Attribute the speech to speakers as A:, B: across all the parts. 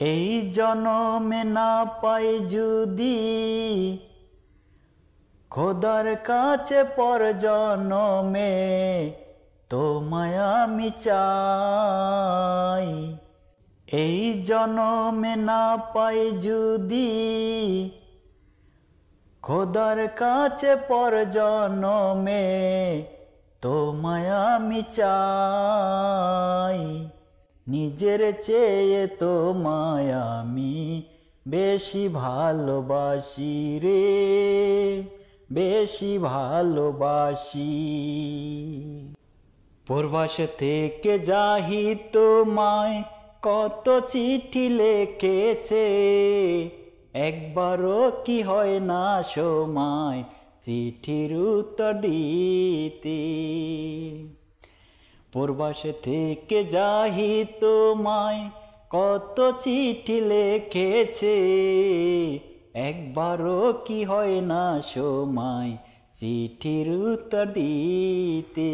A: এই জনমে না পাই যদি খোদার কাছে পর জনমে তোমায় আমি চাই। এই জনমে না পাই যদি খোদার কাছে পর জনমে তোমায় আমি চাই। নিজের চেয়ে তোমায় আমি বেশি ভালোবাসি রে, বেশি ভালোবাসি। প্রবাস থেকে জাহিদ তোমায় কত চিঠি লিখেছে, একবারও কি হয় না সময় চিঠির উত্তর দিতে। প্রবাস থেকে জাহিদ তোমায় কত চিঠি লিখেছে, একবারও কি হয় না সময় চিঠির উত্তর দিতে।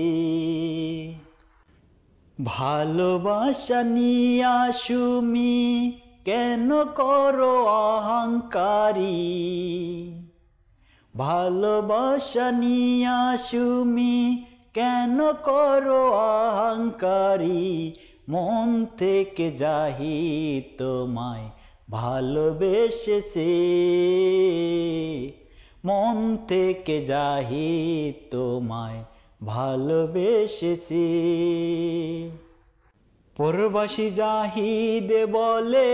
A: ভালোবাসা নিয়া সুমি কেন করো অহংকারী, ভালোবাসা নিয়া সুমি কেন করো অহংকারী। মন থেকে জাহিদ তোমায় ভালোবেসেছে, মন থেকে জাহিদ তোমায় ভালোবেসেছে। প্রবাসী জাহিদ বলে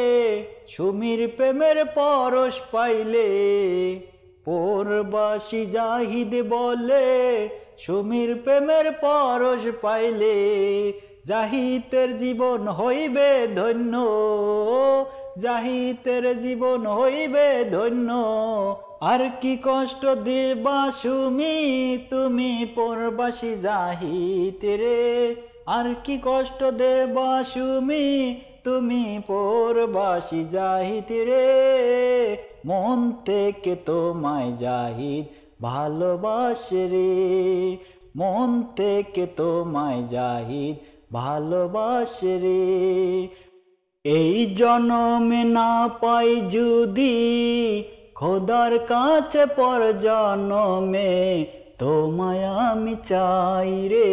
A: সুমির প্রেমের পরশ পাইলে, প্রবাসী জাহিদ বলে সুমির প্রেমের পরশ পাইলে জাহিদের জীবন হইবে ধন্য, জাহিদের জীবন হইবে ধন্য। আর কি কষ্ট দেবা সুমি তুমি প্রবাসী জাহিদ রে, আর কি কষ্ট দেবা সুমি তুমি প্রবাসী জাহিদ রে। মন থেকে তোমায় জাহিদ ভালোবাসে রে, মন থেকে তোমায় জাহিদ ভালোবাসে রে। এই জনমে না পাই যদি খোদার কাছে পর জনমে তোমায় আমি চাই রে,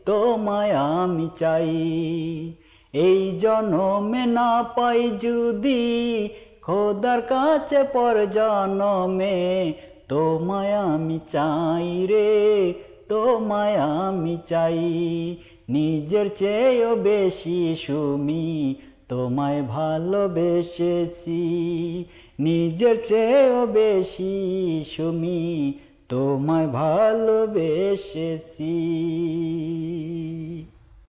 A: তোমায় আমি চাই। এই জনমে না পাই যদি খোদার কাছে পর জনমে তোমায় আমি চাই রে, তোমায় আমি চাই। নিজের চেয়েও বেশি সুমি তোমায় ভালোবেসেছি, নিজের চেয়েও বেশি সুমি তোমায় ভালোবেসেছি।